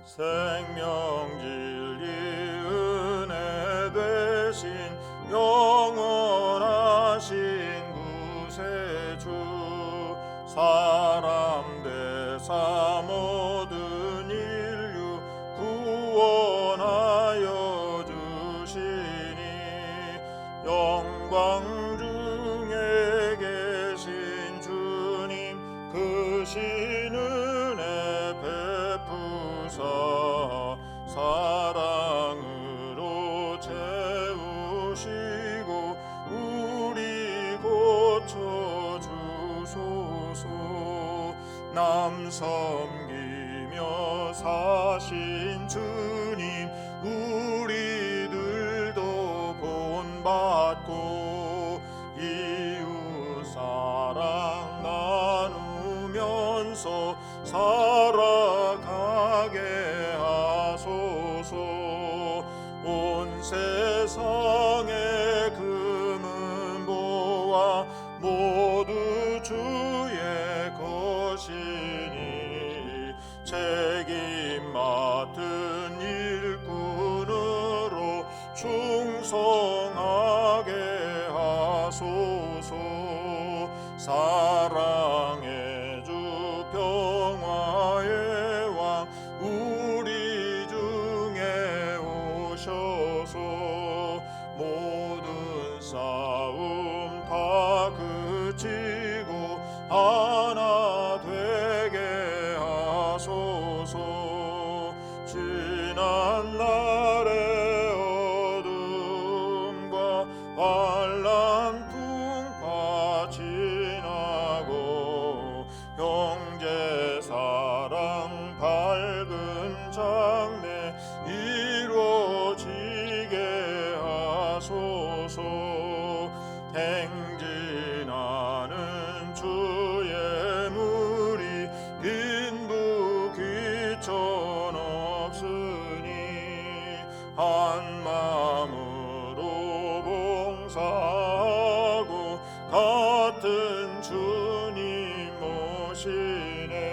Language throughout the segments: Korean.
생명 진리 은혜 되신 영원하신 구세주 사람 되사 모든 인류 구원하여 주시니 영광 중에 계신 주님 그 신은혜 베푸사 사랑으로 채우시고 우리 고쳐주소서. 남 섬기며 사신 주님 우리들도 본받고 이웃 사랑 나누면서 살아가게 하소서. 온 세상의 금은 보아 모두 주의 것이니 책임 맡은 일꾼으로 충성하게 하소서. 사랑의 주 평화의 왕 우리 중에 오셔서 모든 싸움 다 그치고 하나 되게 하소서. 지난 날의 어둠과 환난 풍파 지나고 형제 사랑 밝은 장래 이루어지게 하소서. 행진하는 주의 무리 빈부 귀천 없으니 한 마음으로 봉사하고 같은 주님 모시네.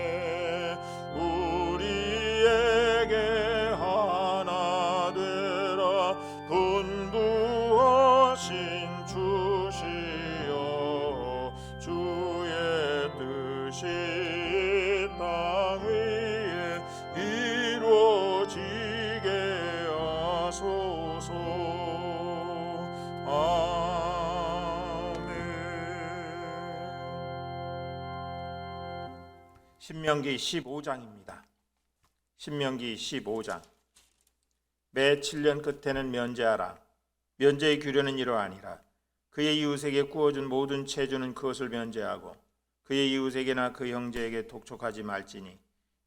우리에게 하나 되라 분부하신 주시여 주의 뜻이 땅 위에 이루어지게 하소서. 아멘. 신명기 15장입니다. 신명기 15장. 매 7년 끝에는 면제하라. 면제의 규례는 이러하니라. 그의 이웃에게 구워준 모든 채주는 그것을 면제하고 그의 이웃에게나 그 형제에게 독촉하지 말지니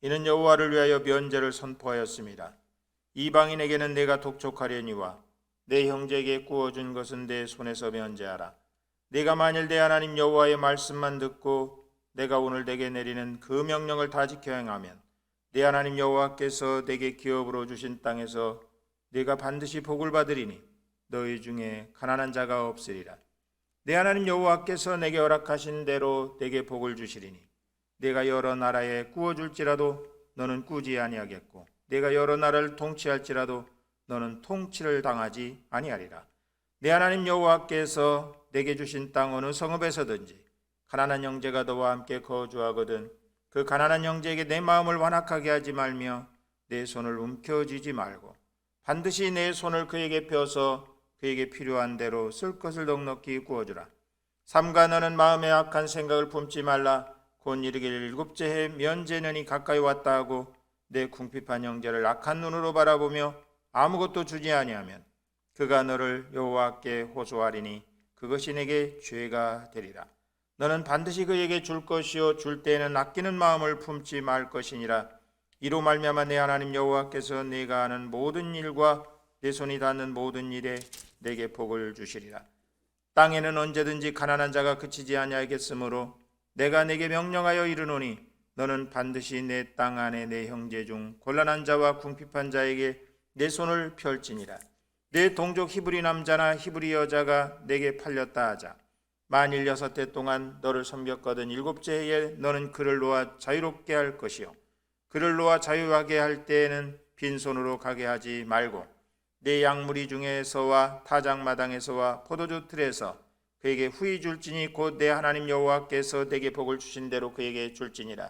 이는 여호와를 위하여 면제를 선포하였습니다. 이방인에게는 내가 독촉하려니와 내 형제에게 구워준 것은 내 손에서 면제하라. 내가 만일 내 하나님 여호와의 말씀만 듣고 내가 오늘 내게 내리는 그 명령을 다 지켜 행하면 내 하나님 여호와께서 내게 기업으로 주신 땅에서 내가 반드시 복을 받으리니 너희 중에 가난한 자가 없으리라. 내 하나님 여호와께서 내게 허락하신 대로 내게 복을 주시리니 내가 여러 나라에 구워줄지라도 너는 꾸지 아니하겠고 내가 여러 나라를 통치할지라도 너는 통치를 당하지 아니하리라. 내 하나님 여호와께서 내게 주신 땅 어느 성읍에서든지 가난한 형제가 너와 함께 거주하거든 그 가난한 형제에게 내 마음을 완악하게 하지 말며 내 손을 움켜쥐지 말고 반드시 내 손을 그에게 펴서 그에게 필요한 대로 쓸 것을 넉넉히 구워주라. 삼가 너는 마음에 악한 생각을 품지 말라. 곧 이르기를 일곱째 해 면제년이 가까이 왔다 하고 내 궁핍한 형제를 악한 눈으로 바라보며 아무것도 주지 아니하면 그가 너를 여호와께 호소하리니 그것이 내게 죄가 되리라. 너는 반드시 그에게 줄 것이요 줄 때에는 아끼는 마음을 품지 말 것이니라. 이로 말미암아 내 하나님 여호와께서 네가 하는 모든 일과 내 손이 닿는 모든 일에 내게 복을 주시리라. 땅에는 언제든지 가난한 자가 그치지 아니하겠으므로 내가 내게 명령하여 이르노니 너는 반드시 내 땅 안에 내 형제 중 곤란한 자와 궁핍한 자에게 내 손을 펼지니라. 내 동족 히브리 남자나 히브리 여자가 내게 팔렸다 하자. 만일 6해 동안 너를 섬겼거든 7째 해에 너는 그를 놓아 자유롭게 할 것이요 그를 놓아 자유하게 할 때에는 빈손으로 가게 하지 말고 내 양무리 중에서와 타작마당에서와 포도주 틀에서 그에게 후히 줄지니 곧 내 하나님 여호와께서 내게 복을 주신 대로 그에게 줄지니라.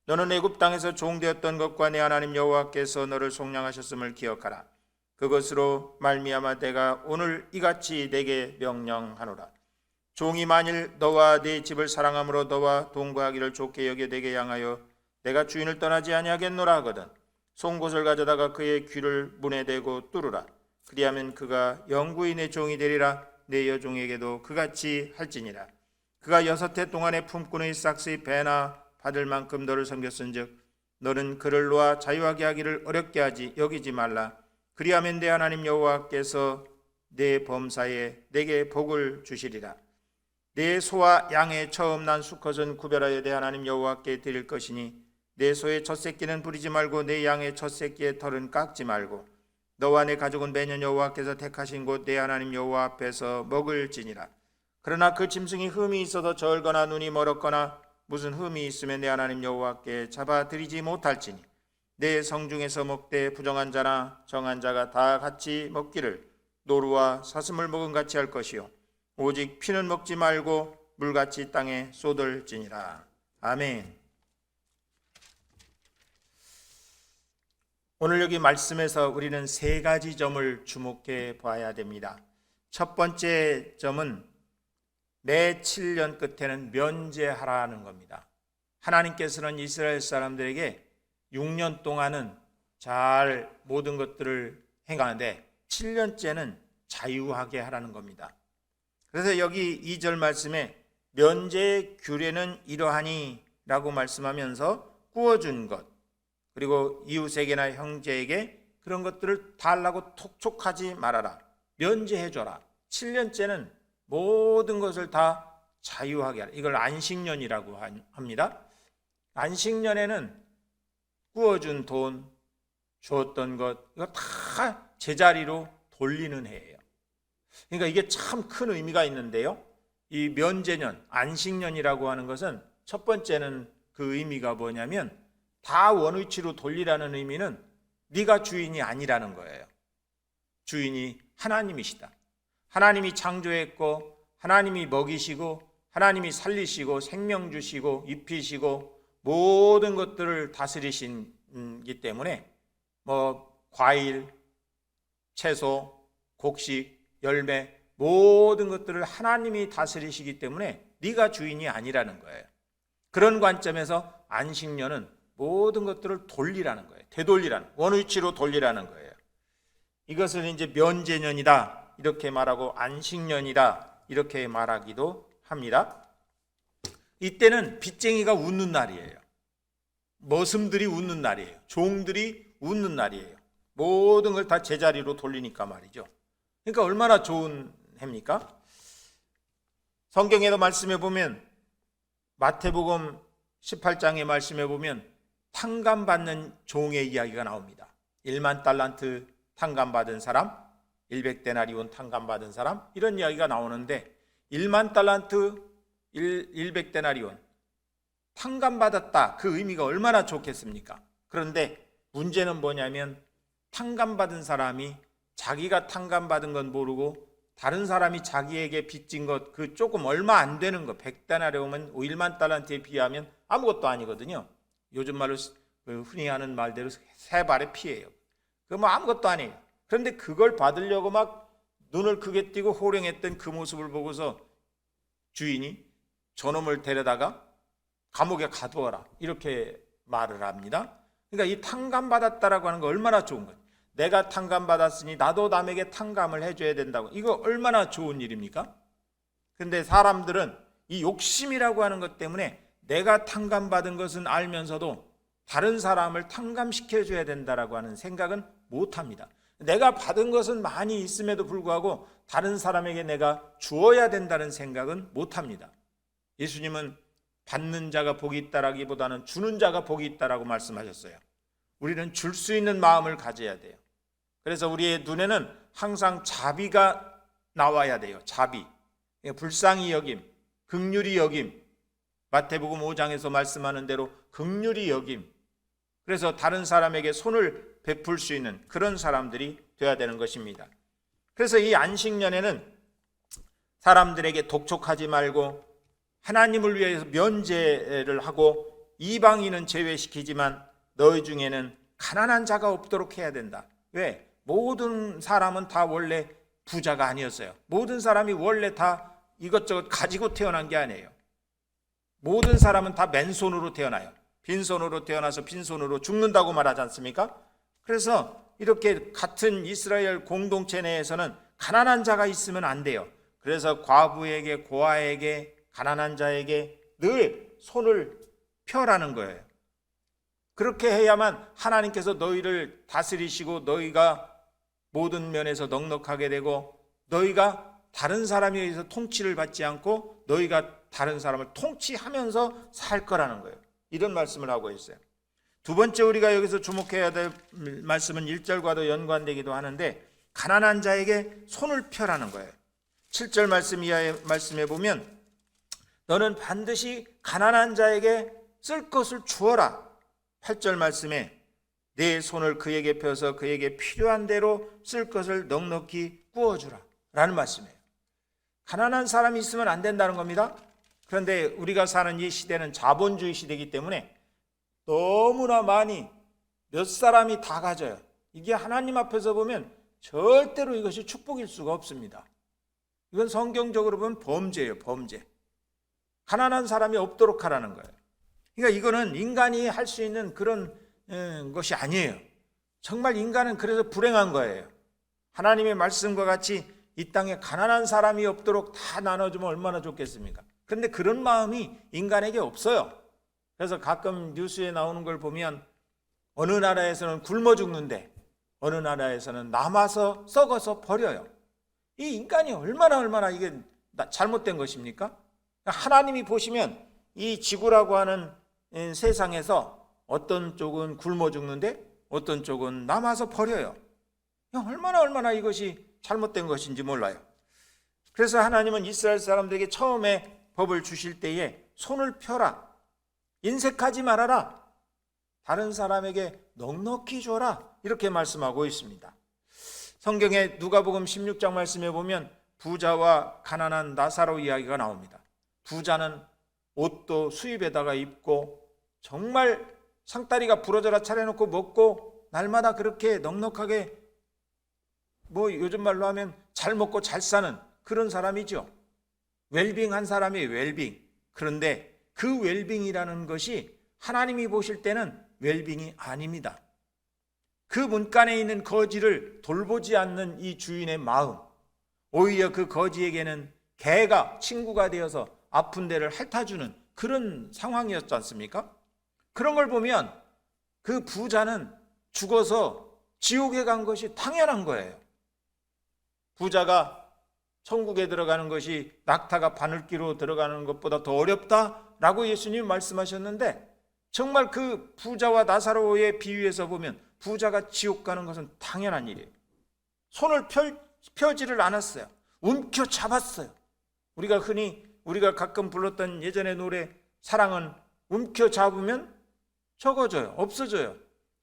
너는 애굽 땅에서 종되었던 것과 내 하나님 여호와께서 너를 속량하셨음을 기억하라. 그것으로 말미암아 내가 오늘 이같이 내게 명령하노라. 종이 만일 너와 네 집을 사랑함으로 너와 동거하기를 좋게 여겨 내게 향하여 내가 주인을 떠나지 아니하겠노라 하거든 송곳을 가져다가 그의 귀를 문에 대고 뚫으라. 그리하면 그가 영구히 내 종이 되리라. 내 여종에게도 그같이 할지니라. 그가 6해 동안에 품꾼의 싹스의 배나 받을 만큼 너를 섬겼은즉 너는 그를 놓아 자유하게 하기를 어렵게 하지 여기지 말라. 그리하면 내 하나님 여호와께서 내 범사에 내게 복을 주시리라. 내 소와 양의 처음 난 수컷은 구별하여 내 하나님 여호와께 드릴 것이니 내 소의 첫 새끼는 부리지 말고 내 양의 첫 새끼의 털은 깎지 말고 너와 내 가족은 매년 여호와께서 택하신 곳 내 하나님 여호와 앞에서 먹을지니라. 그러나 그 짐승이 흠이 있어서 절거나 눈이 멀었거나 무슨 흠이 있으면 내 하나님 여호와께 잡아드리지 못할지니 내 성중에서 먹되 부정한 자나 정한 자가 다 같이 먹기를 노루와 사슴을 먹은 같이 할 것이요 오직 피는 먹지 말고 물같이 땅에 쏟을지니라. 아멘. 오늘 여기 말씀에서 우리는 3가지 점을 주목해 봐야 됩니다. 첫 번째 점은 매 7년 끝에는 면제하라는 겁니다. 하나님께서는 이스라엘 사람들에게 6년 동안은 잘 모든 것들을 행하는데 7년째는 자유하게 하라는 겁니다. 그래서 여기 2절 말씀에 면제의 규례는 이러하니 라고 말씀하면서 구워준 것 그리고 이웃에게나 형제에게 그런 것들을 달라고 톡촉하지 말아라. 면제해줘라. 7년째는 모든 것을 다 자유하게 하라. 이걸 안식년이라고 합니다. 안식년에는 구워준 돈, 주었던 것 이거 다 제자리로 돌리는 해예요. 그러니까 이게 참 큰 의미가 있는데요. 이 면제년, 안식년이라고 하는 것은 첫 번째는 그 의미가 뭐냐면 다 원위치로 돌리라는 의미는 네가 주인이 아니라는 거예요. 주인이 하나님이시다. 하나님이 창조했고 하나님이 먹이시고 하나님이 살리시고 생명 주시고 입히시고 모든 것들을 다스리시기 때문에 과일, 채소, 곡식, 열매 모든 것들을 하나님이 다스리시기 때문에 네가 주인이 아니라는 거예요. 그런 관점에서 안식년은 모든 것들을 돌리라는 거예요. 되돌리라는, 원위치로 돌리라는 거예요. 이것을 이제 면제년이다 이렇게 말하고 안식년이다 이렇게 말하기도 합니다. 이때는 빚쟁이가 웃는 날이에요. 머슴들이 웃는 날이에요. 종들이 웃는 날이에요. 모든 걸 다 제자리로 돌리니까 말이죠. 그러니까 얼마나 좋은 해입니까? 성경에도 말씀해 보면 마태복음 18장의 말씀해 보면 탕감받는 종의 이야기가 나옵니다. 1만 달란트 탕감받은 사람, 100데나리온 탕감받은 사람 이런 이야기가 나오는데 1만 달란트 100데나리온 탕감받았다 그 의미가 얼마나 좋겠습니까? 그런데 문제는 뭐냐면 탕감받은 사람이 자기가 탕감받은 건 모르고 다른 사람이 자기에게 빚진 것 그 조금 얼마 안 되는 거 100데나리온은 1만 달란트에 비하면 아무것도 아니거든요. 요즘 말로 흔히 하는 말대로 세 발의 피예요. 그거 뭐 아무것도 아니에요. 그런데 그걸 받으려고 막 눈을 크게 띄고 호령했던 그 모습을 보고서 주인이 저놈을 데려다가 감옥에 가두어라 이렇게 말을 합니다. 그러니까 이 탕감받았다라고 하는 거 얼마나 좋은 거예요. 내가 탕감받았으니 나도 남에게 탕감을 해줘야 된다고. 이거 얼마나 좋은 일입니까? 그런데 사람들은 이 욕심이라고 하는 것 때문에 내가 탕감받은 것은 알면서도 다른 사람을 탕감시켜줘야 된다라고 하는 생각은 못합니다. 내가 받은 것은 많이 있음에도 불구하고 다른 사람에게 내가 주어야 된다는 생각은 못합니다. 예수님은 받는 자가 복이 있다라기보다는 주는 자가 복이 있다라고 말씀하셨어요. 우리는 줄 수 있는 마음을 가져야 돼요. 그래서 우리의 눈에는 항상 자비가 나와야 돼요. 자비, 불쌍히 여김, 긍휼히 여김. 마태복음 5장에서 말씀하는 대로 긍휼히 여김. 그래서 다른 사람에게 손을 베풀 수 있는 그런 사람들이 되어야 되는 것입니다. 그래서 이 안식년에는 사람들에게 독촉하지 말고 하나님을 위해서 면제를 하고 이방인은 제외시키지만 너희 중에는 가난한 자가 없도록 해야 된다. 왜? 모든 사람은 다 원래 부자가 아니었어요. 모든 사람이 원래 다 이것저것 가지고 태어난 게 아니에요. 모든 사람은 다 맨손으로 태어나요. 빈손으로 태어나서 빈손으로 죽는다고 말하지 않습니까? 그래서 이렇게 같은 이스라엘 공동체 내에서는 가난한 자가 있으면 안 돼요. 그래서 과부에게, 고아에게, 가난한 자에게 늘 손을 펴라는 거예요. 그렇게 해야만 하나님께서 너희를 다스리시고 너희가 모든 면에서 넉넉하게 되고 너희가 다른 사람에 의해서 통치를 받지 않고 너희가 다른 사람을 통치하면서 살 거라는 거예요. 이런 말씀을 하고 있어요. 두 번째 우리가 여기서 주목해야 될 말씀은 1절과도 연관되기도 하는데 가난한 자에게 손을 펴라는 거예요. 7절 말씀 이하의 말씀에 보면 너는 반드시 가난한 자에게 쓸 것을 주어라. 8절 말씀에 내 손을 그에게 펴서 그에게 필요한 대로 쓸 것을 넉넉히 구워주라 라는 말씀이에요. 가난한 사람이 있으면 안 된다는 겁니다. 그런데 우리가 사는 이 시대는 자본주의 시대이기 때문에 너무나 많이 몇 사람이 다 가져요. 이게 하나님 앞에서 보면 절대로 이것이 축복일 수가 없습니다. 이건 성경적으로 보면 범죄예요. 범죄. 가난한 사람이 없도록 하라는 거예요. 그러니까 이거는 인간이 할 수 있는 그런 것이 아니에요. 정말 인간은 그래서 불행한 거예요. 하나님의 말씀과 같이 이 땅에 가난한 사람이 없도록 다 나눠주면 얼마나 좋겠습니까? 그런데 그런 마음이 인간에게 없어요. 그래서 가끔 뉴스에 나오는 걸 보면 어느 나라에서는 굶어 죽는데 어느 나라에서는 남아서 썩어서 버려요. 이 인간이 얼마나 이게 잘못된 것입니까? 하나님이 보시면 이 지구라고 하는 세상에서 어떤 쪽은 굶어 죽는데 어떤 쪽은 남아서 버려요. 얼마나 이것이 잘못된 것인지 몰라요. 그래서 하나님은 이스라엘 사람들에게 처음에 법을 주실 때에 손을 펴라, 인색하지 말아라, 다른 사람에게 넉넉히 줘라 이렇게 말씀하고 있습니다. 성경에 누가복음 16장 말씀에 보면 부자와 가난한 나사로 이야기가 나옵니다. 부자는 옷도 수입에다가 입고 정말 상다리가 부러져라 차려놓고 먹고 날마다 그렇게 넉넉하게 요즘 말로 하면 잘 먹고 잘 사는 그런 사람이죠. 웰빙한 사람이 웰빙. 그런데 그 웰빙이라는 것이 하나님이 보실 때는 웰빙이 아닙니다. 그 문간에 있는 거지를 돌보지 않는 이 주인의 마음, 오히려 그 거지에게는 개가 친구가 되어서 아픈 데를 핥아주는 그런 상황이었지 않습니까? 그런 걸 보면 그 부자는 죽어서 지옥에 간 것이 당연한 거예요. 부자가 천국에 들어가는 것이 낙타가 바늘기로 들어가는 것보다 더 어렵다라고 예수님이 말씀하셨는데 정말 그 부자와 나사로의 비유에서 보면 부자가 지옥 가는 것은 당연한 일이에요. 손을 펴지를 않았어요. 움켜 잡았어요. 우리가 가끔 불렀던 예전의 노래 사랑은 움켜 잡으면 적어져요. 없어져요.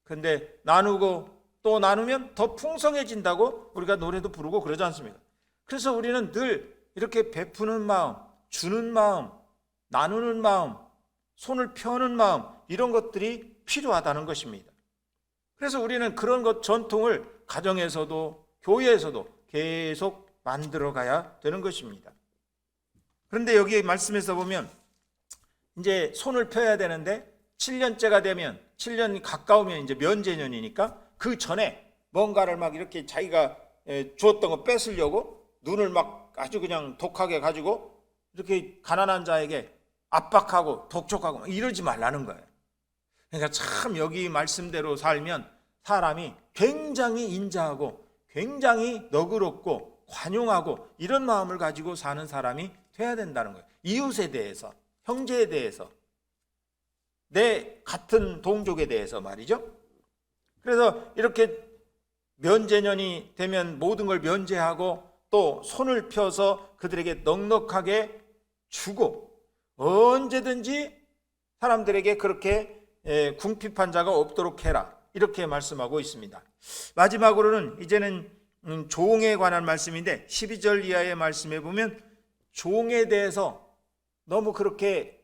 근데 나누고 또 나누면 더 풍성해진다고 우리가 노래도 부르고 그러지 않습니까? 그래서 우리는 늘 이렇게 베푸는 마음, 주는 마음, 나누는 마음, 손을 펴는 마음 이런 것들이 필요하다는 것입니다. 그래서 우리는 그런 것 전통을 가정에서도 교회에서도 계속 만들어 가야 되는 것입니다. 그런데 여기 말씀에서 보면 이제 손을 펴야 되는데 7년째가 되면 7년 가까우면 이제 면제년이니까 그 전에 뭔가를 막 이렇게 자기가 주었던 거 뺏으려고 눈을 막 아주 그냥 독하게 가지고 이렇게 가난한 자에게 압박하고 독촉하고 이러지 말라는 거예요. 그러니까 참 여기 말씀대로 살면 사람이 굉장히 인자하고 굉장히 너그럽고 관용하고 이런 마음을 가지고 사는 사람이 돼야 된다는 거예요. 이웃에 대해서, 형제에 대해서, 내 같은 동족에 대해서 말이죠. 그래서 이렇게 면제년이 되면 모든 걸 면제하고 또 손을 펴서 그들에게 넉넉하게 주고 언제든지 사람들에게 그렇게 궁핍한 자가 없도록 해라, 이렇게 말씀하고 있습니다. 마지막으로는 이제는 종에 관한 말씀인데 12절 이하의 말씀에 보면 종에 대해서 너무 그렇게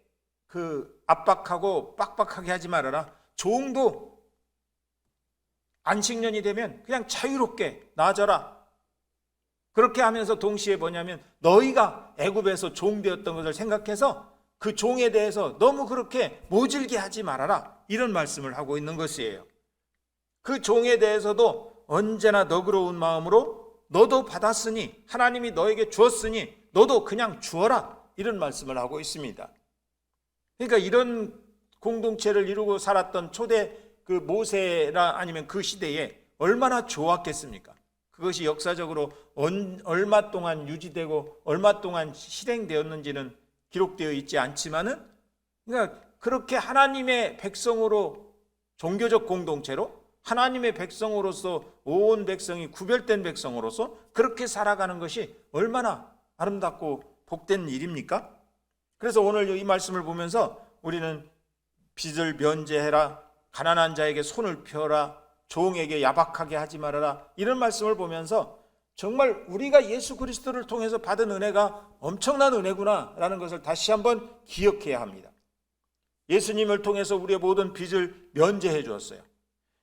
압박하고 빡빡하게 하지 말아라. 종도 안식년이 되면 그냥 자유롭게 나아져라. 그렇게 하면서 동시에 뭐냐면 너희가 애굽에서 종되었던 것을 생각해서 그 종에 대해서 너무 그렇게 모질게 하지 말아라, 이런 말씀을 하고 있는 것이에요. 그 종에 대해서도 언제나 너그러운 마음으로 너도 받았으니, 하나님이 너에게 주었으니 너도 그냥 주어라, 이런 말씀을 하고 있습니다. 그러니까 이런 공동체를 이루고 살았던 초대 그 모세나 아니면 그 시대에 얼마나 좋았겠습니까? 그것이 역사적으로 얼마 동안 유지되고 얼마 동안 실행되었는지는 기록되어 있지 않지만은, 그러니까 그렇게 하나님의 백성으로, 종교적 공동체로 하나님의 백성으로서, 온 백성이 구별된 백성으로서 그렇게 살아가는 것이 얼마나 아름답고 복된 일입니까? 그래서 오늘 이 말씀을 보면서 우리는 빚을 면제해라, 가난한 자에게 손을 펴라, 종에게 야박하게 하지 말아라, 이런 말씀을 보면서 정말 우리가 예수 그리스도를 통해서 받은 은혜가 엄청난 은혜구나 라는 것을 다시 한번 기억해야 합니다. 예수님을 통해서 우리의 모든 빚을 면제해 주었어요.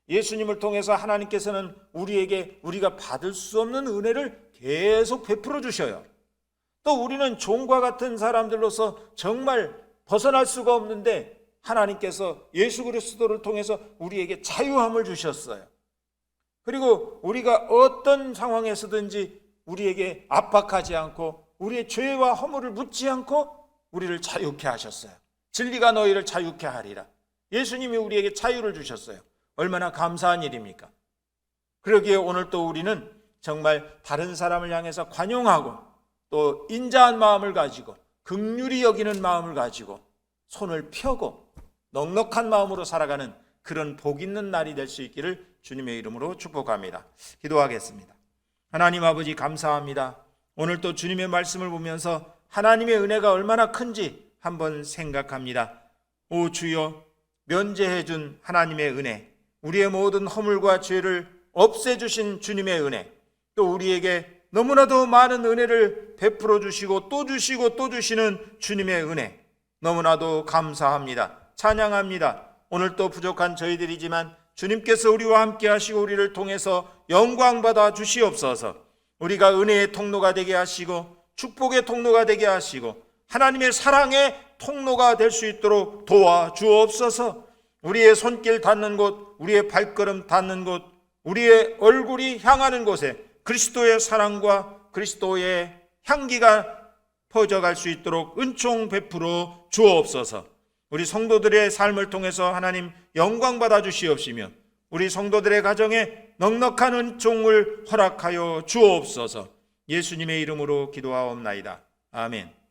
예수님을 통해서 하나님께서는 우리에게 우리가 받을 수 없는 은혜를 계속 베풀어 주셔요. 또 우리는 종과 같은 사람들로서 정말 벗어날 수가 없는데 하나님께서 예수 그리스도를 통해서 우리에게 자유함을 주셨어요. 그리고 우리가 어떤 상황에서든지 우리에게 압박하지 않고 우리의 죄와 허물을 묻지 않고 우리를 자유케 하셨어요. 진리가 너희를 자유케 하리라. 예수님이 우리에게 자유를 주셨어요. 얼마나 감사한 일입니까? 그러기에 오늘 또 우리는 정말 다른 사람을 향해서 관용하고 또 인자한 마음을 가지고 긍휼히 여기는 마음을 가지고 손을 펴고 넉넉한 마음으로 살아가는 그런 복 있는 날이 될 수 있기를 주님의 이름으로 축복합니다. 기도하겠습니다. 하나님 아버지, 감사합니다. 오늘 또 주님의 말씀을 보면서 하나님의 은혜가 얼마나 큰지 한번 생각합니다. 오 주여, 면제해 준 하나님의 은혜, 우리의 모든 허물과 죄를 없애주신 주님의 은혜, 또 우리에게 너무나도 많은 은혜를 베풀어 주시고 또 주시고 또 주시는 주님의 은혜, 너무나도 감사합니다. 찬양합니다. 오늘 또 부족한 저희들이지만 주님께서 우리와 함께 하시고 우리를 통해서 영광받아 주시옵소서. 우리가 은혜의 통로가 되게 하시고 축복의 통로가 되게 하시고 하나님의 사랑의 통로가 될 수 있도록 도와주옵소서. 우리의 손길 닿는 곳, 우리의 발걸음 닿는 곳, 우리의 얼굴이 향하는 곳에 그리스도의 사랑과 그리스도의 향기가 퍼져갈 수 있도록 은총 베풀어 주옵소서. 우리 성도들의 삶을 통해서 하나님 영광 받아 주시옵시며 우리 성도들의 가정에 넉넉한 은총을 허락하여 주옵소서. 예수님의 이름으로 기도하옵나이다. 아멘.